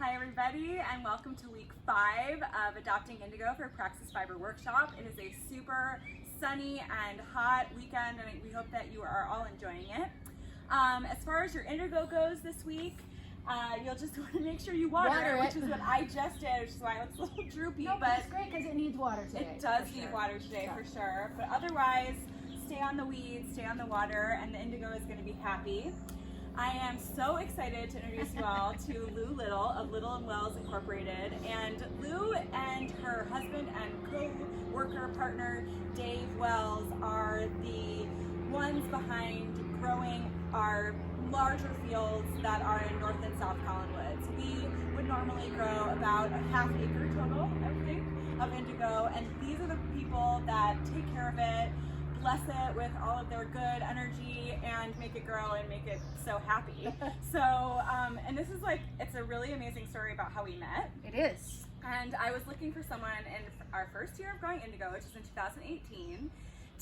Hi everybody, and welcome to week 5 of Adopting Indigo for Praxis Fiber Workshop. It is a super sunny and hot weekend, and we hope that you are all enjoying it. As far as your indigo goes this week, you'll just want to make sure you water it, which is what I just did, which is why it looks a little droopy. No, but it's great because it needs water today. It does need water today for sure, but otherwise, stay on the weeds, stay on the water, and the indigo is going to be happy. I am so excited to introduce you all to Lou Little of Little and Wells Incorporated. And Lou and her husband and co-worker partner Dave Wells are the ones behind growing our larger fields that are in North and South Collinwoods. We would normally grow about a half acre total, I think, of indigo, and these are the people that take care of it, bless it with all of their good energy, and make it grow and make it so happy. So, and this is it's a really amazing story about how we met. It is. And I was looking for someone in our first year of growing indigo, which is in 2018,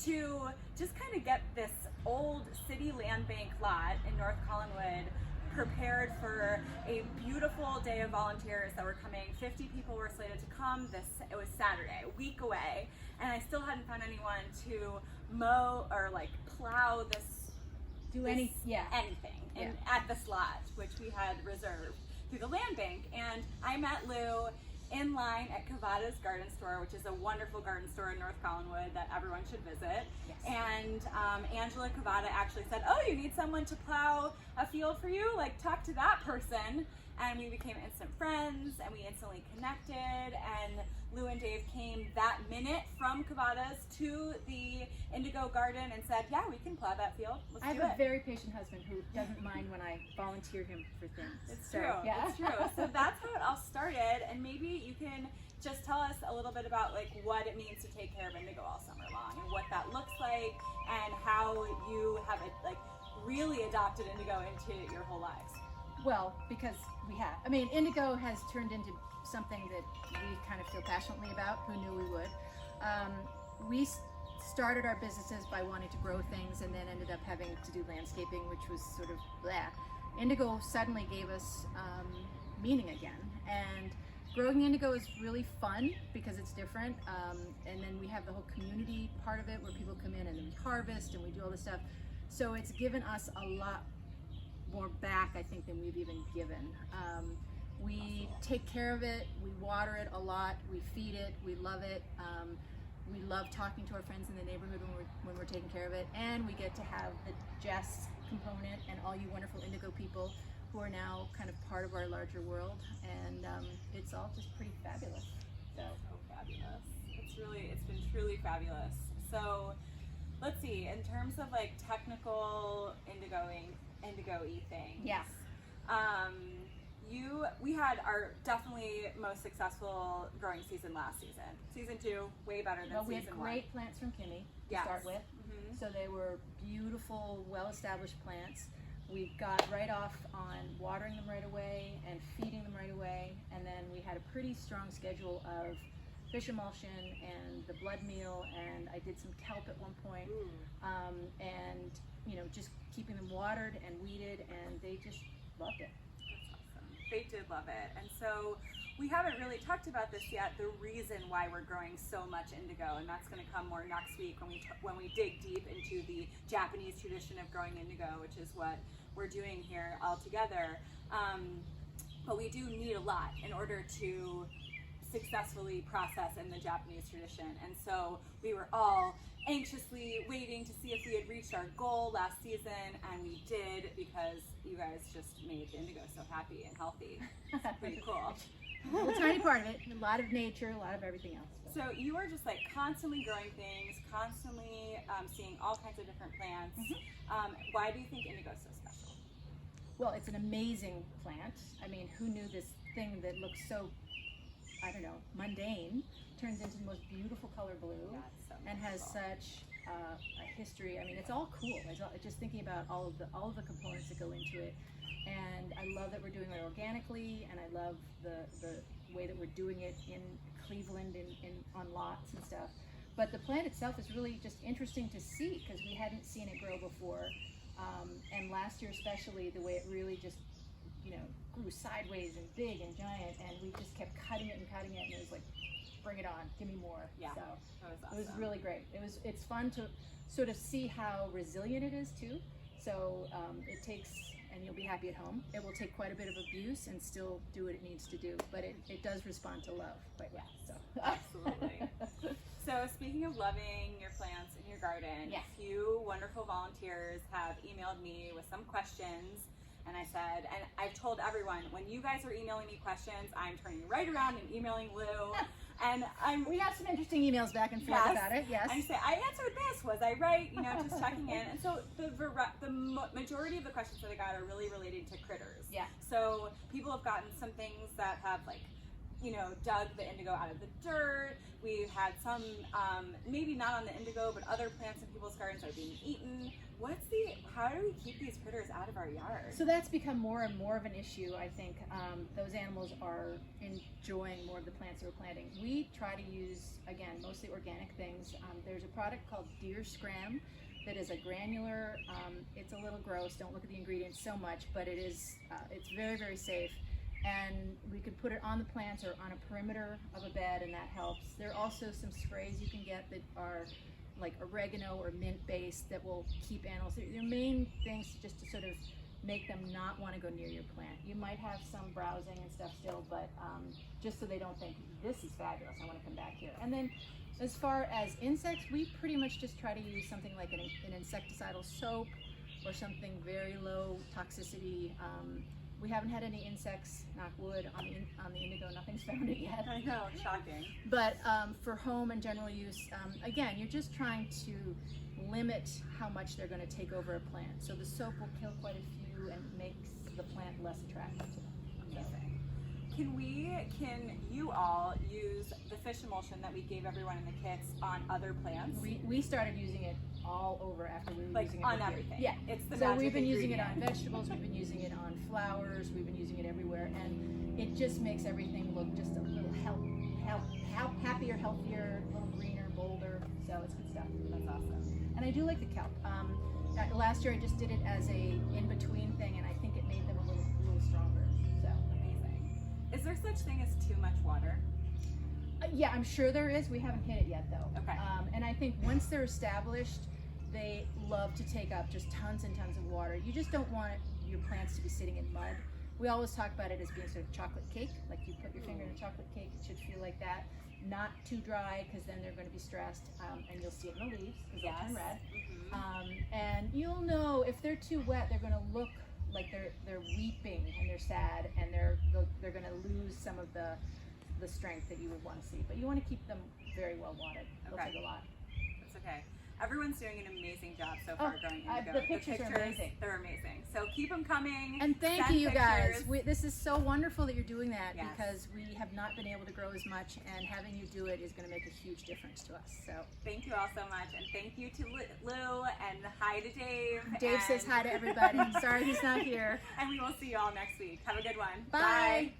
to just kind of get this old city land bank lot in North Collinwood prepared for a beautiful day of volunteers that were coming. 50 people were slated to come. It was Saturday, a week away, and I still hadn't found anyone to mow or plow anything at the slot, which we had reserved through the land bank. And I met Lou in line at Cavada's Garden Store, which is a wonderful garden store in North Collinwood that everyone should visit. Yes. And Angela Cavada actually said, "Oh, you need someone to plow a field for you? Talk to that person." And we became instant friends, and we instantly connected. And Lou and Dave came that minute from Cavada's to the Indigo Garden and said, "Yeah, we can plow that field. Let's I have do a it." very patient husband who doesn't mind when I volunteer him for things. It's So, true. Yeah. It's true. So that's how it all started, and maybe you can just tell us a little bit about what it means to take care of indigo all summer long, and what that looks like, and how you have really adopted indigo into your whole lives. Well, because we have. I mean, indigo has turned into something that we kind of feel passionately about. Who knew we would? We started our businesses by wanting to grow things, and then ended up having to do landscaping, which was sort of blah. Indigo suddenly gave us meaning again, and growing indigo is really fun because it's different, and then we have the whole community part of it where people come in and we harvest and we do all this stuff. So it's given us a lot more back, I think, than we've even given. We take care of it, we water it a lot, we feed it, we love it. We love talking to our friends in the neighborhood when we're taking care of it, and we get to have the Jess component and all you wonderful indigo people who are now kind of part of our larger world, and it's all just pretty fabulous. So fabulous. It's been truly fabulous. So let's see, in terms of technical indigo-y things. Yes. We had our definitely most successful growing season last season. Season 2, way better than season 1. We had great plants from Kimmy to start with. Mm-hmm. So they were beautiful, well-established plants. We got right off on watering them right away and feeding them right away, and then we had a pretty strong schedule of fish emulsion and the blood meal, and I did some kelp at one point, and just keeping them watered and weeded, and they just loved it. They did love it. And so we haven't really talked about this yet, the reason why we're growing so much indigo, and that's going to come more next week when we dig deep into the Japanese tradition of growing indigo, which is what we're doing here all together. But we do need a lot in order to successfully process in the Japanese tradition. And so we were all anxiously waiting to see if we had reached our goal last season, and we did, because you guys just made the indigo so happy and healthy. It's pretty cool. A little tiny part of it, a lot of nature, a lot of everything else. So you are just constantly growing things, constantly seeing all kinds of different plants. Mm-hmm. Why do you think indigo is so special? Well, it's an amazing plant. I mean, who knew this thing that looks so, I don't know, mundane, turns into the most beautiful color blue, and has such a history. I mean, it's all cool. Just thinking about all of the components that go into it, and I love that we're doing it organically, and I love the way that we're doing it in Cleveland on lots and stuff. But the plant itself is really just interesting to see because we hadn't seen it grow before, and last year especially, the way it really just grew sideways and big and giant, and we just kept cutting it, and it was like, bring it on, give me more. Yeah, so that was awesome. it was really great. It's fun to sort of see how resilient it is too. So it takes, and you'll be happy at home, it will take quite a bit of abuse and still do what it needs to do, but it does respond to love quite well. So absolutely. So speaking of loving your plants in your garden, yes. a few wonderful volunteers have emailed me with some questions, and I said, and I've told everyone, when you guys are emailing me questions, I'm turning right around and emailing Lou. And we got some interesting emails back and forth about it. Yes. I say, I answered this. Was I right? Just checking in. And so the majority of the questions that I got are really related to critters. Yeah. So people have gotten some things that have dug the indigo out of the dirt. We've had some, maybe not on the indigo, but other plants in people's gardens are being eaten. How do we keep these critters out of our yard? So that's become more and more of an issue, I think. Those animals are enjoying more of the plants that we're planting. We try to use, again, mostly organic things. There's a product called Deer Scram that is a granular, it's a little gross, don't look at the ingredients so much, but it's very, very safe. And we could put it on the plants or on a perimeter of a bed, and that helps. There are also some sprays you can get that are like oregano or mint based that will keep animals. Their main things just to sort of make them not want to go near your plant. You might have some browsing and stuff still, but just so they don't think, this is fabulous, I want to come back here. And then as far as insects, we pretty much just try to use something like an insecticidal soap or something very low toxicity. We haven't had any insects, knock wood, on the indigo. Nothing's found it yet. I know, shocking. But for home and general use, again, you're just trying to limit how much they're going to take over a plant. So the soap will kill quite a few and makes the plant less attractive to them. Amazing. Can you all use the fish emulsion that we gave everyone in the kits on other plants? We started using it all over after we were using it on everything. Yeah, it's the so we've been ingredient. using it on vegetables, we've been using it on flowers, we've been using it everywhere, and it just makes everything look just a little happier, healthier, a little greener, bolder. So it's good stuff. That's awesome. And I do like the kelp. Last year I just did it as a in-between thing, and I think it made them a little stronger. So amazing. Is there such thing as too much water? Yeah, I'm sure there is. We haven't hit it yet, though. Okay. And I think once they're established, they love to take up just tons and tons of water. You just don't want your plants to be sitting in mud. We always talk about it as being sort of chocolate cake, like you put your finger in a chocolate cake, it should feel like that. Not too dry, because then they're going to be stressed, and you'll see it in the leaves, because they'll turn red. Mm-hmm. And you'll know if they're too wet, they're going to look like they're weeping and they're sad, and they're going to lose some of the strength that you would want to see. But you want to keep them very well watered. They'll take a lot. That's okay. Everyone's doing an amazing job so far growing indigo. The pictures are amazing. They're amazing. So keep them coming. And thank you guys. This is so wonderful that you're doing that, yes. because we have not been able to grow as much, and having you do it is going to make a huge difference to us. So thank you all so much, and thank you to Lou, and hi to Dave. Dave says hi to everybody. Sorry he's not here. And we will see you all next week. Have a good one. Bye. Bye.